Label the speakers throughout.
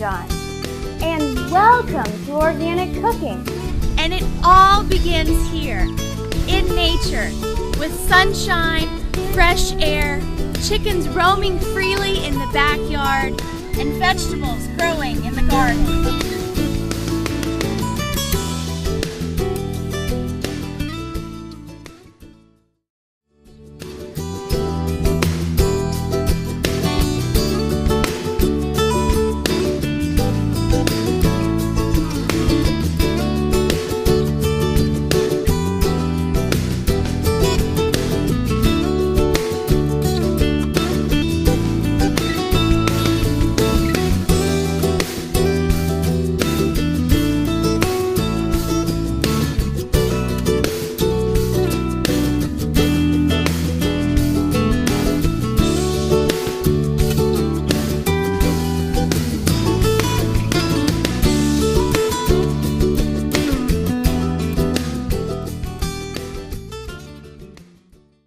Speaker 1: John, and welcome to Organic Cooking.
Speaker 2: And it all begins here, in nature, with sunshine, fresh air, chickens roaming freely in the backyard, and vegetables growing in the garden.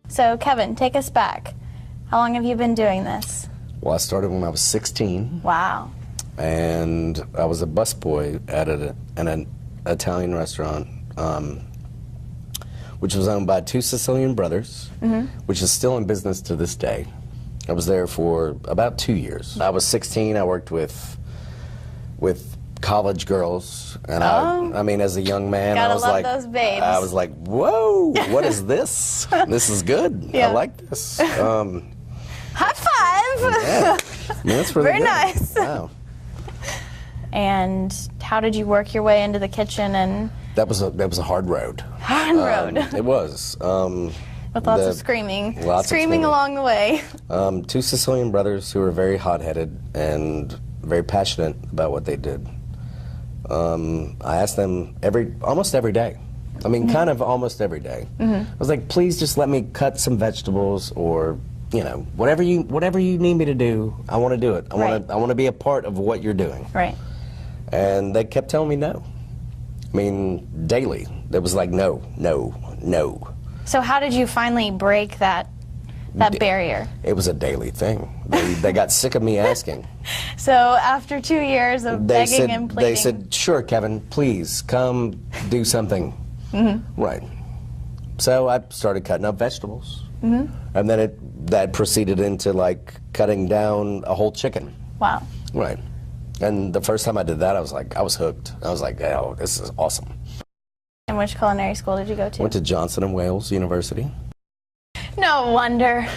Speaker 1: So Kevin, take us back. How long have you been doing this?
Speaker 3: Well, I started when I was 16.
Speaker 1: Wow.
Speaker 3: And I was a busboy at an Italian restaurant, which was owned by two Sicilian brothers, which is still in business to this day. I was there for about 2 years. I was 16. I worked with college girls, and I mean, as a young man, I was like,
Speaker 1: those babes.
Speaker 3: I was like, whoa, what is this? This is good.
Speaker 1: Yeah.
Speaker 3: I like this.
Speaker 1: High five!
Speaker 3: Yeah, I mean, that's really
Speaker 1: Very
Speaker 3: good.
Speaker 1: nice.
Speaker 3: Wow.
Speaker 1: And how did you work your way into the kitchen? And
Speaker 3: That was a hard road.
Speaker 1: hard road
Speaker 3: It was.
Speaker 1: with lots of screaming,
Speaker 3: lots of screaming
Speaker 1: along the way.
Speaker 3: Two Sicilian brothers who were very hot-headed and very passionate about what they did. I asked them almost every day. I mean, kind of almost every day. I was like, please just let me cut some vegetables, or whatever you need me to do. I want to do it. I want to be a part of what you're doing.
Speaker 1: Right.
Speaker 3: And they kept telling me no. I mean, daily. It was like no, no, no.
Speaker 1: So how did you finally break that barrier?
Speaker 3: It was a daily thing. They got sick of me asking.
Speaker 1: So after 2 years of begging and pleading,
Speaker 3: They said, sure, Kevin, please come do something. Right. So I started cutting up vegetables. And then that proceeded into like cutting down a whole chicken.
Speaker 1: Wow.
Speaker 3: Right. And the first time I did that, I was hooked. I was like, oh, this is awesome.
Speaker 1: And which culinary school did you go to?
Speaker 3: Went to Johnson & Wales University.
Speaker 1: No wonder.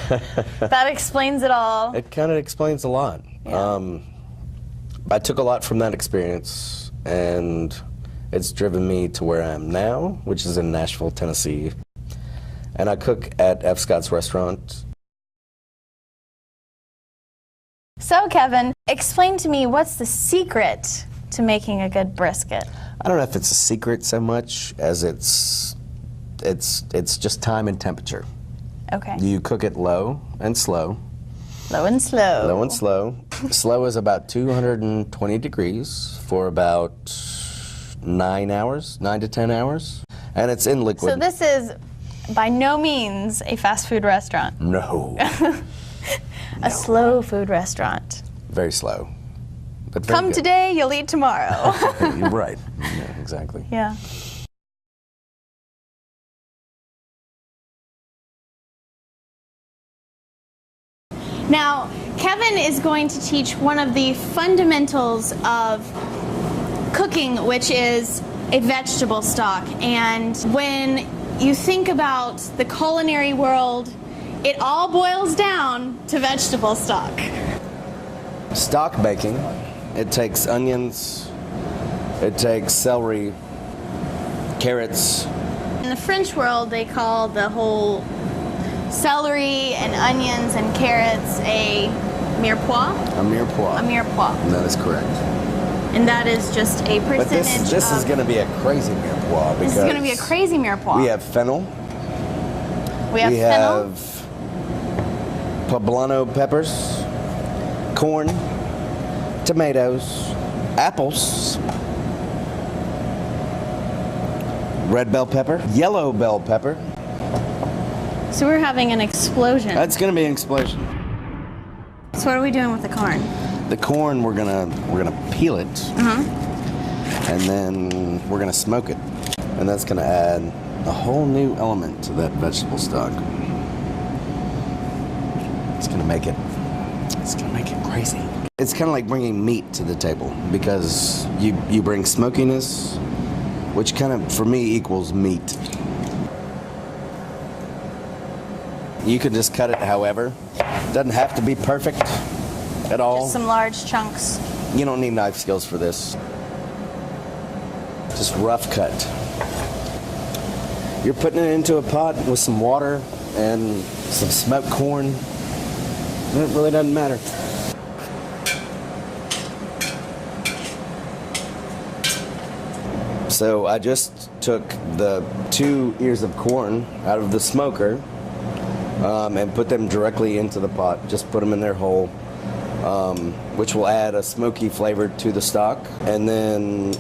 Speaker 1: That explains it all.
Speaker 3: It kind of explains a lot.
Speaker 1: Yeah.
Speaker 3: I took a lot from that experience, and it's driven me to where I am now, which is in Nashville, Tennessee. And I cook at F. Scott's restaurant.
Speaker 1: So Kevin, explain to me, what's the secret to making a good brisket?
Speaker 3: I don't know if it's a secret so much as it's just time and temperature.
Speaker 1: Okay.
Speaker 3: You cook it low and slow.
Speaker 1: Low and slow.
Speaker 3: Low and slow. Slow is about 220 degrees for about 9 to 10 hours. And it's in liquid.
Speaker 1: So this is by no means a fast food restaurant.
Speaker 3: No.
Speaker 1: A slow food restaurant.
Speaker 3: Very slow. But very
Speaker 1: Come
Speaker 3: good.
Speaker 1: today, you'll eat tomorrow.
Speaker 3: You're right. Yeah, exactly.
Speaker 1: Yeah. Now, Kevin is going to teach one of the fundamentals of cooking, which is a vegetable stock. And when you think about the culinary world, it all boils down to vegetable stock.
Speaker 3: Stock baking, it takes onions, it takes celery, carrots.
Speaker 1: In the French world, they call the whole celery and onions and carrots a mirepoix.
Speaker 3: A mirepoix.
Speaker 1: A mirepoix.
Speaker 3: That is correct.
Speaker 1: And that is just a percentage
Speaker 3: But this is going to be a crazy mirepoix because
Speaker 1: this is going to be a crazy mirepoix.
Speaker 3: we have fennel.
Speaker 1: We have fennel.
Speaker 3: Poblano peppers, corn, tomatoes, apples, red bell pepper, yellow bell pepper.
Speaker 1: So we're having an explosion.
Speaker 3: That's going to be an explosion.
Speaker 1: So what are we doing with the corn?
Speaker 3: The corn, we're gonna peel it, and then we're gonna smoke it, and that's gonna add a whole new element to that vegetable stock. It's gonna make it crazy. It's kind of like bringing meat to the table, because you bring smokiness, which kind of, for me, equals meat. You can just cut it however. It doesn't have to be perfect at all.
Speaker 1: Just some large chunks.
Speaker 3: You don't need knife skills for this. Just rough cut. You're putting it into a pot with some water and some smoked corn. It really doesn't matter. So I just took the 2 ears of corn out of the smoker and put them directly into the pot. Just put them in there whole, which will add a smoky flavor to the stock. And then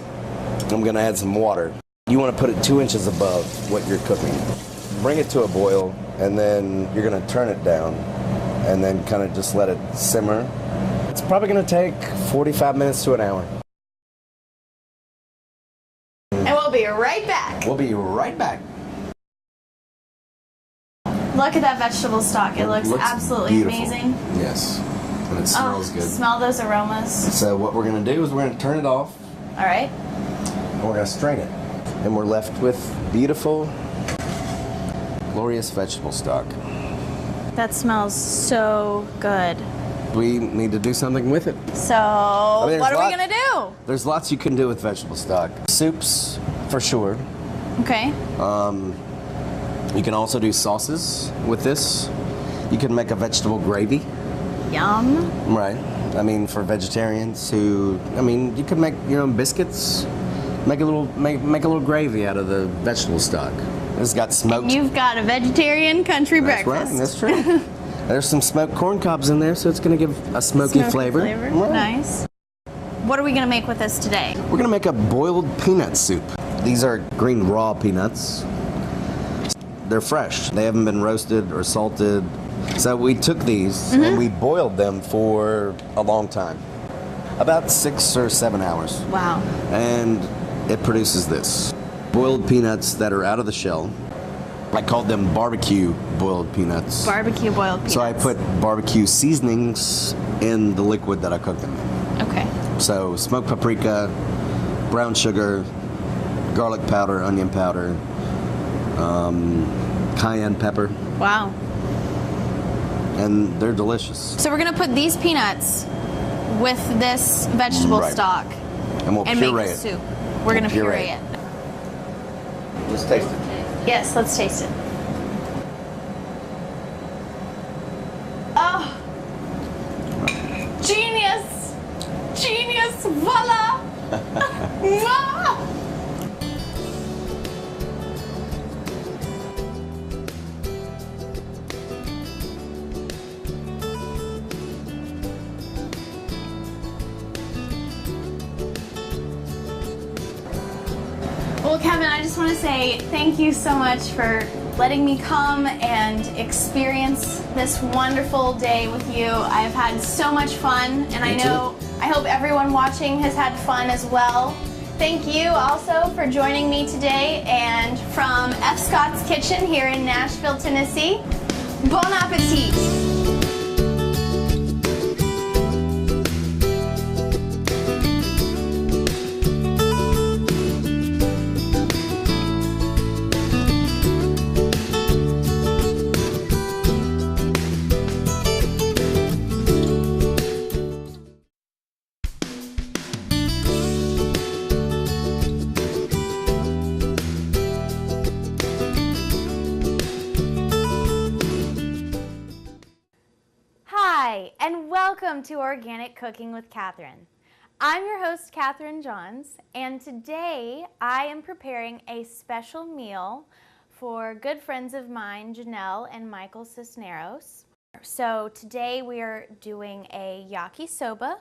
Speaker 3: I'm gonna add some water. You wanna put it 2 inches above what you're cooking. Bring it to a boil, and then you're gonna turn it down, and then kind of just let it simmer. It's probably gonna take 45 minutes to an hour.
Speaker 1: And we'll be right back.
Speaker 3: We'll be right back.
Speaker 1: Look at that vegetable stock. It looks absolutely
Speaker 3: beautiful.
Speaker 1: amazing.
Speaker 3: Yes, and it smells good.
Speaker 1: Smell those aromas.
Speaker 3: So what we're gonna do is we're gonna turn it off,
Speaker 1: All right.
Speaker 3: and we're gonna strain it. And we're left with beautiful, glorious vegetable stock.
Speaker 1: That smells so good.
Speaker 3: We need to do something with it.
Speaker 1: So,
Speaker 3: mean,
Speaker 1: what are we
Speaker 3: there's
Speaker 1: going to do?
Speaker 3: There's lots you can do with vegetable stock. Soups, for sure.
Speaker 1: Okay.
Speaker 3: You can also do sauces with this. You can make a vegetable gravy.
Speaker 1: Yum.
Speaker 3: Right. I mean, for vegetarians who, you can make your own biscuits. Make a little gravy out of the vegetable stock. It's got smoked.
Speaker 1: You've got a vegetarian country breakfast.
Speaker 3: Right, that's true. There's some smoked corn cobs in there, so it's going to give a smoky flavor. Right.
Speaker 1: Nice. What are we going to make with this today?
Speaker 3: We're going to make a boiled peanut soup. These are green raw peanuts. They're fresh. They haven't been roasted or salted. So we took these and we boiled them for a long time. About 6 or 7 hours.
Speaker 1: Wow.
Speaker 3: And it produces this. Boiled peanuts that are out of the shell. I called them barbecue boiled peanuts.
Speaker 1: Barbecue boiled peanuts.
Speaker 3: So I put barbecue seasonings in the liquid that I cooked them in.
Speaker 1: Okay.
Speaker 3: So smoked paprika, brown sugar, garlic powder, onion powder, cayenne pepper.
Speaker 1: Wow.
Speaker 3: And they're delicious.
Speaker 1: So we're going to put these peanuts with this vegetable stock
Speaker 3: And we'll
Speaker 1: and
Speaker 3: puree
Speaker 1: make a
Speaker 3: it.
Speaker 1: soup. We're going to puree it.
Speaker 3: Let's taste it.
Speaker 1: Yes, let's taste it. Oh, genius! Genius! Voila! Mwah! Well, Kevin, I just want to say thank you so much for letting me come and experience this wonderful day with you. I've had so much fun, and I hope everyone watching has had fun as well. Thank you also for joining me today, and from F. Scott's Kitchen here in Nashville, Tennessee, bon appetit!
Speaker 2: Hi, and welcome to Organic Cooking with Katherine. I'm your host, Katherine Johns, and today I am preparing a special meal for good friends of mine, Janelle and Michael Cisneros. So today we are doing a yakisoba,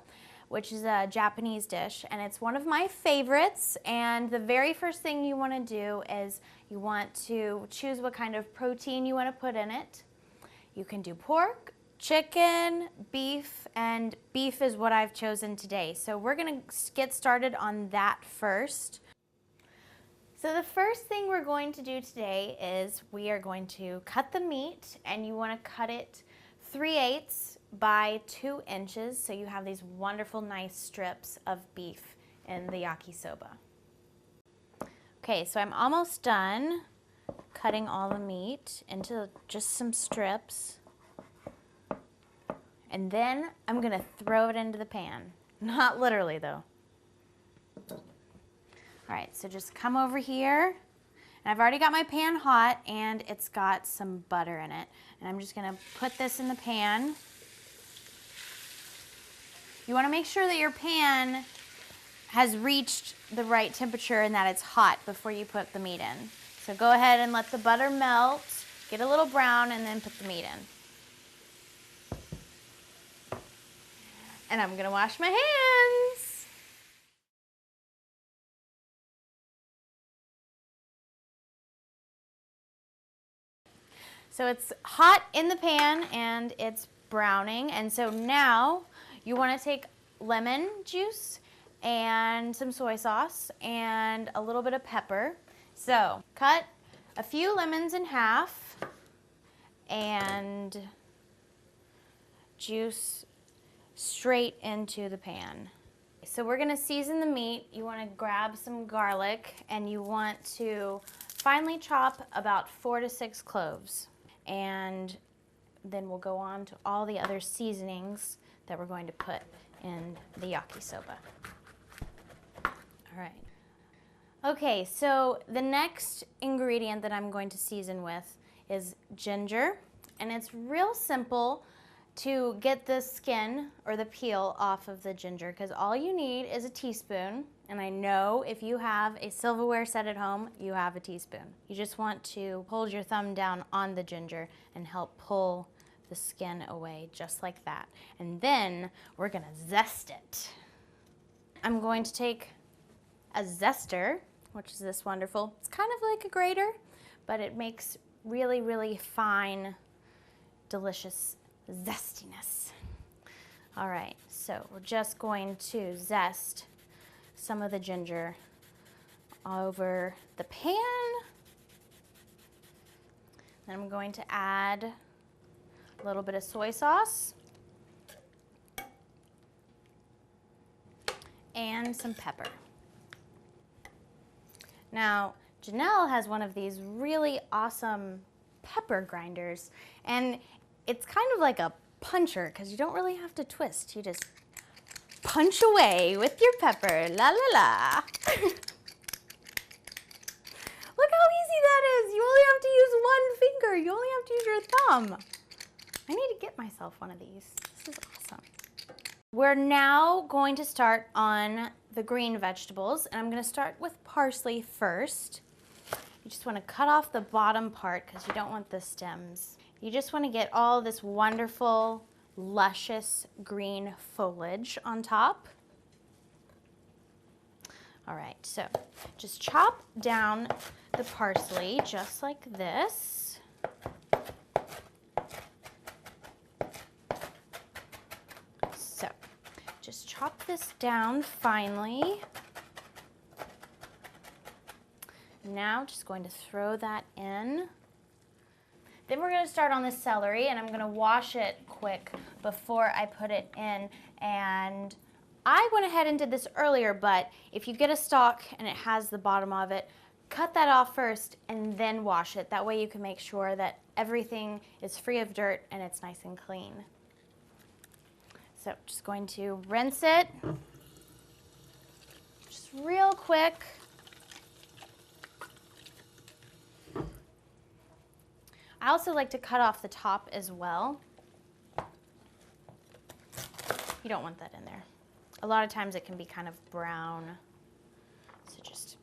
Speaker 2: which is a Japanese dish, and it's one of my favorites. And the very first thing you want to do is you want to choose what kind of protein you want to put in it. You can do pork,
Speaker 1: chicken, beef, and beef is what I've chosen today. So we're gonna get started on that first. So the first thing we're going to do today is we are going to cut the meat, and you wanna cut it 3/8 by 2 inches so you have these wonderful nice strips of beef in the yakisoba. Okay, so I'm almost done cutting all the meat into just some strips. And then I'm gonna throw it into the pan. Not literally though. All right, so just come over here. And I've already got my pan hot and it's got some butter in it. And I'm just gonna put this in the pan. You wanna make sure that your pan has reached the right temperature and that it's hot before you put the meat in. So go ahead and let the butter melt, get a little brown, and then put the meat in. And I'm gonna wash my hands. So it's hot in the pan and it's browning, and so now you want to take lemon juice and some soy sauce and a little bit of pepper. So cut a few lemons in half and juice straight into the pan. So we're going to season the meat. You want to grab some garlic and you want to finely chop about 4 to 6 cloves. And then we'll go on to all the other seasonings that we're going to put in the yakisoba. All right. Okay, so the next ingredient that I'm going to season with is ginger. And it's real simple to get the skin or the peel off of the ginger, because all you need is a teaspoon. And I know if you have a silverware set at home, you have a teaspoon. You just want to hold your thumb down on the ginger and help pull the skin away just like that. And then we're gonna zest it. I'm going to take a zester, which is this wonderful, it's kind of like a grater, but it makes really, really fine, delicious zestiness. All right, so we're just going to zest some of the ginger over the pan. Then I'm going to add a little bit of soy sauce and some pepper. Now, Janelle has one of these really awesome pepper grinders, and it's kind of like a puncher because you don't really have to twist. You just punch away with your pepper, la la la. Look how easy that is. You only have to use one finger. You only have to use your thumb. I need to get myself one of these. This is awesome. We're now going to start on the green vegetables, and I'm going to start with parsley first. You just want to cut off the bottom part because you don't want the stems. You just want to get all this wonderful, luscious green foliage on top. All right, so just chop down the parsley just like this. So just chop this down finely. Now just going to throw that in. Then we're going to start on the celery, and I'm going to wash it quick before I put it in. And I went ahead and did this earlier, but if you get a stalk and it has the bottom of it, cut that off first and then wash it. That way you can make sure that everything is free of dirt and it's nice and clean. So just going to rinse it just real quick. I also like to cut off the top as well. You don't want that in there. A lot of times it can be kind of brown. So just,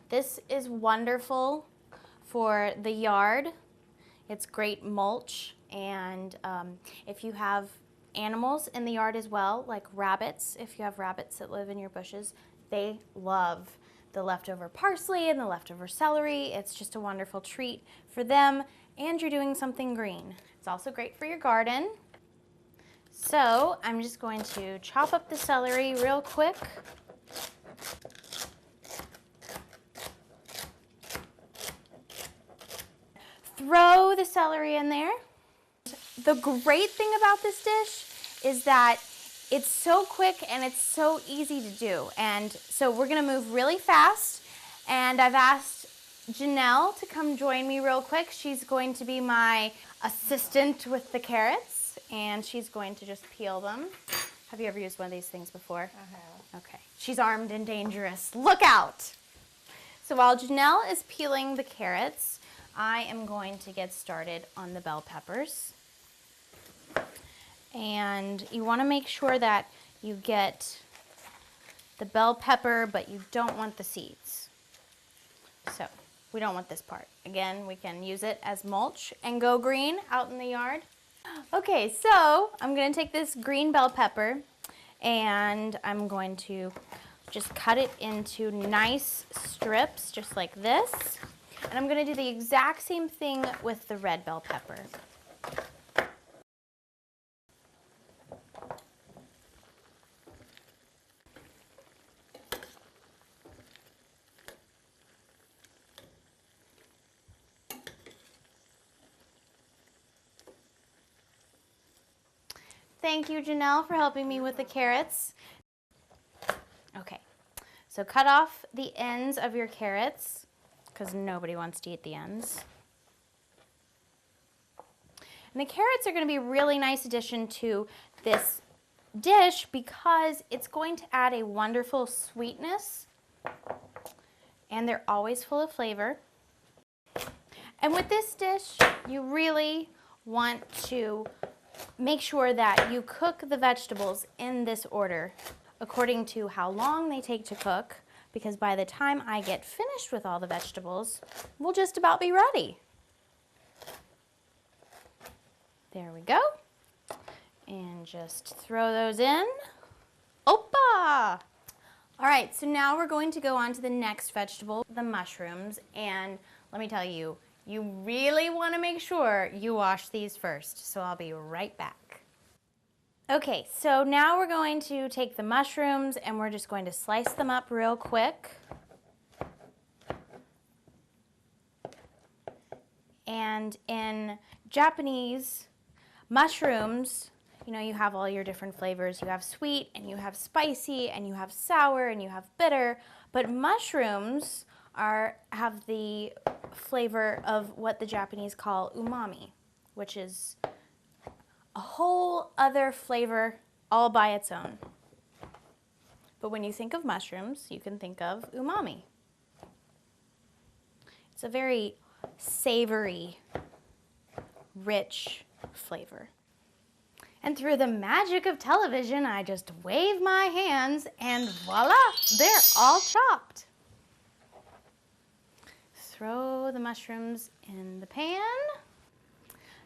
Speaker 1: this is wonderful for the yard. It's great mulch, and if you have animals in the yard as well, like rabbits, if you have rabbits that live in your bushes, they love the leftover parsley and the leftover celery. It's just a wonderful treat for them, and you're doing something green. It's also great for your garden. So I'm just going to chop up the celery real quick. Throw the celery in there. The great thing about this dish is that it's so quick and it's so easy to do. And so we're gonna move really fast. And I've asked Janelle to come join me real quick. She's going to be my assistant with the carrots, and she's going to just peel them. Have you ever used one of these things before?
Speaker 4: I have.
Speaker 1: Okay. She's armed and dangerous. Look out! So while Janelle is peeling the carrots, I am going to get started on the bell peppers. And you want to make sure that you get the bell pepper, but you don't want the seeds. So we don't want this part. Again, we can use it as mulch and go green out in the yard. Okay, so I'm going to take this green bell pepper and I'm going to just cut it into nice strips, just like this. And I'm going to do the exact same thing with the red bell pepper. Thank you, Janelle, for helping me with the carrots. Okay, so cut off the ends of your carrots, because nobody wants to eat the ends. And the carrots are going to be a really nice addition to this dish because it's going to add a wonderful sweetness, and they're always full of flavor. And with this dish, you really want to make sure that you cook the vegetables in this order according to how long they take to cook, because by the time I get finished with all the vegetables, we'll just about be ready. There we go. And just throw those in. Opa! All right, so now we're going to go on to the next vegetable, the mushrooms. And let me tell you, you really want to make sure you wash these first. So I'll be right back. Okay, so now we're going to take the mushrooms and we're just going to slice them up real quick. And in Japanese mushrooms, you know, you have all your different flavors. You have sweet and you have spicy and you have sour and you have bitter, but mushrooms have the flavor of what the Japanese call umami, which is a whole other flavor all by its own. But when you think of mushrooms, you can think of umami. It's a very savory, rich flavor. And through the magic of television, I just wave my hands and voila, they're all chopped. Throw the mushrooms in the pan.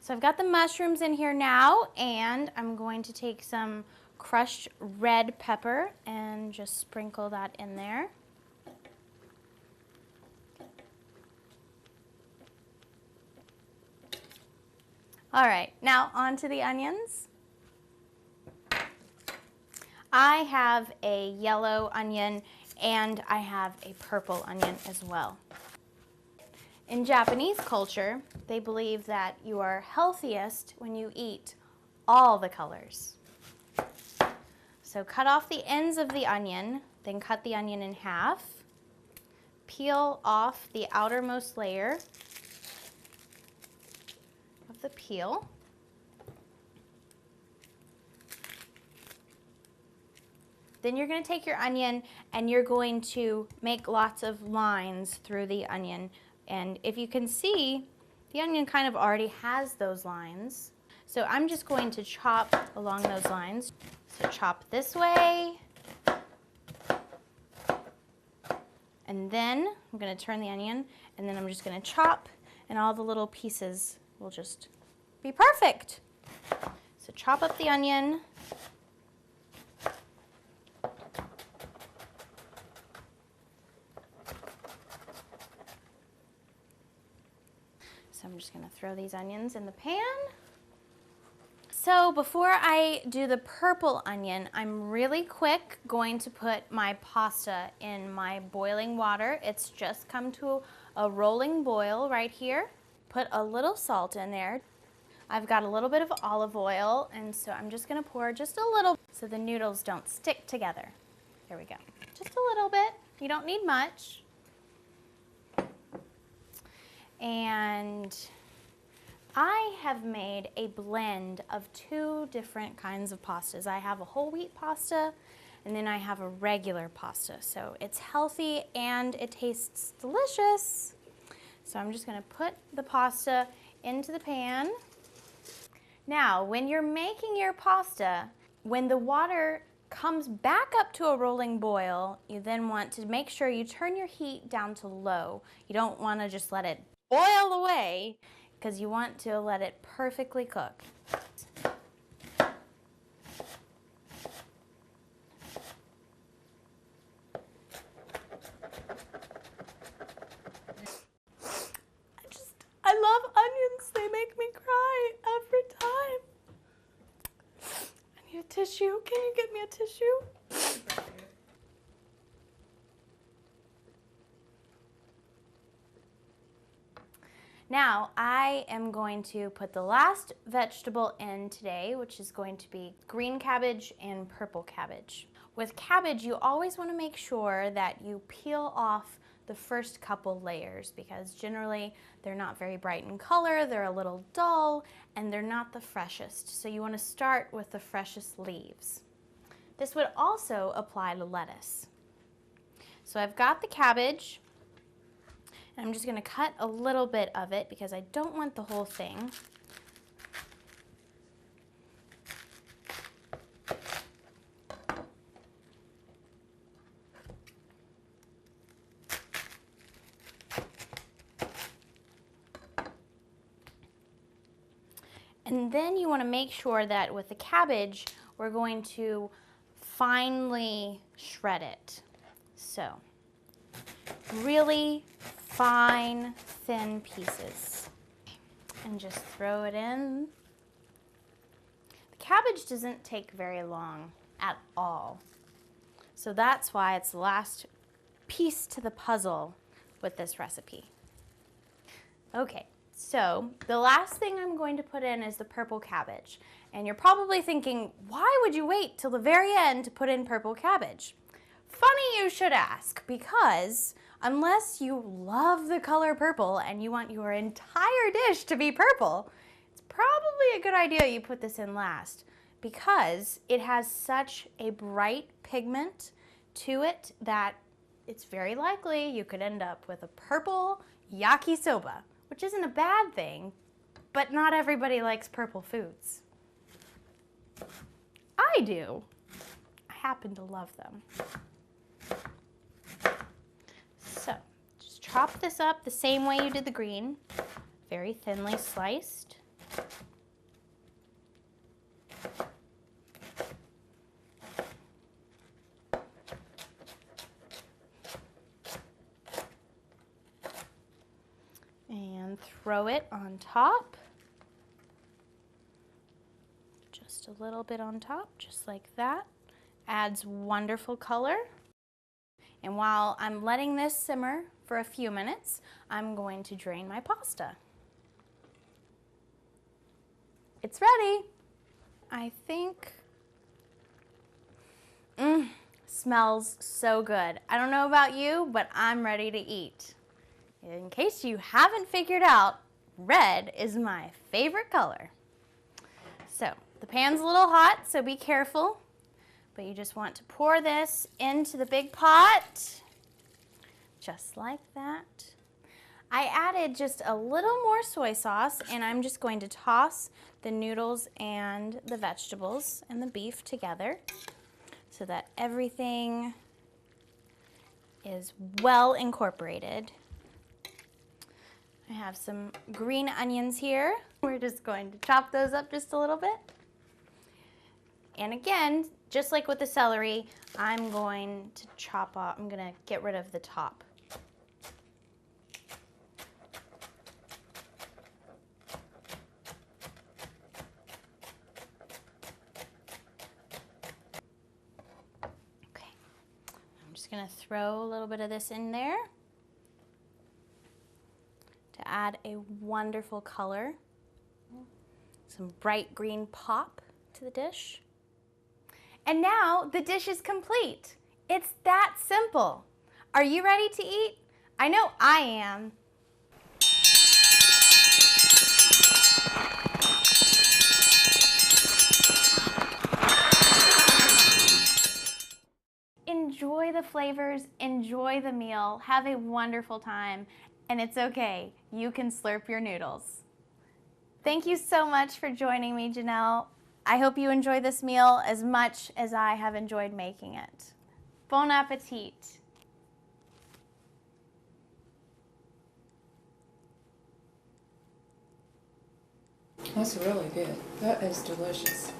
Speaker 1: So I've got the mushrooms in here now, and I'm going to take some crushed red pepper and just sprinkle that in there. All right, now on to the onions. I have a yellow onion and I have a purple onion as well. In Japanese culture, they believe that you are healthiest when you eat all the colors. So cut off the ends of the onion, then cut the onion in half. Peel off the outermost layer of the peel. Then you're going to take your onion and you're going to make lots of lines through the onion. And if you can see, the onion kind of already has those lines. So I'm just going to chop along those lines. So chop this way. And then I'm going to turn the onion, and then I'm just going to chop, and all the little pieces will just be perfect. So chop up the onion. So I'm just going to throw these onions in the pan. So before I do the purple onion, I'm really quick going to put my pasta in my boiling water. It's just come to a rolling boil right here. Put a little salt in there. I've got a little bit of olive oil, and so I'm just gonna pour just a little so the noodles don't stick together. There we go. Just a little bit. You don't need much. And I have made a blend of 2 different kinds of pastas. I have a whole wheat pasta, and then I have a regular pasta. So it's healthy and it tastes delicious. So I'm just gonna put the pasta into the pan. Now, when you're making your pasta, when the water comes back up to a rolling boil, you then want to make sure you turn your heat down to low. You don't wanna just let it boil away, because you want to let it perfectly cook. I love onions. They make me cry every time. I need a tissue. Can you get me a tissue? Now, I am going to put the last vegetable in today, which is going to be green cabbage and purple cabbage. With cabbage, you always want to make sure that you peel off the first couple layers, because generally they're not very bright in color, they're a little dull, and they're not the freshest. So you want to start with the freshest leaves. This would also apply to lettuce. So I've got the cabbage, and I'm just going to cut a little bit of it because I don't want the whole thing. And then you want to make sure that with the cabbage, we're going to finely shred it. So, really fine, thin pieces. And just throw it in. The cabbage doesn't take very long at all. So that's why it's the last piece to the puzzle with this recipe. Okay. So the last thing I'm going to put in is the purple cabbage. And you're probably thinking, why would you wait till the very end to put in purple cabbage? Funny you should ask, because unless you love the color purple and you want your entire dish to be purple, it's probably a good idea you put this in last, because it has such a bright pigment to it that it's very likely you could end up with a purple yakisoba, which isn't a bad thing, but not everybody likes purple foods. I do. I happen to love them. So, just chop this up the same way you did the green, very thinly sliced. And throw it on top. Just a little bit on top, just like that. Adds wonderful color. And while I'm letting this simmer for a few minutes, I'm going to drain my pasta. It's ready. I think, smells so good. I don't know about you, but I'm ready to eat. In case you haven't figured out, red is my favorite color. So the pan's a little hot, so be careful. But you just want to pour this into the big pot, just like that. I added just a little more soy sauce, and I'm just going to toss the noodles and the vegetables and the beef together so that everything is well incorporated. I have some green onions here. We're just going to chop those up just a little bit. And again, just like with the celery, I'm going to chop off, I'm going to get rid of the top. going to throw a little bit of this in there to add a wonderful color. Some bright green pop to the dish. And now the dish is complete. It's that simple. Are you ready to eat? I know I am. Enjoy the flavors, enjoy the meal, have a wonderful time, and it's okay, you can slurp your noodles. Thank you so much for joining me, Janelle. I hope you enjoy this meal as much as I have enjoyed making it. Bon appetit.
Speaker 4: That's really good. That is delicious.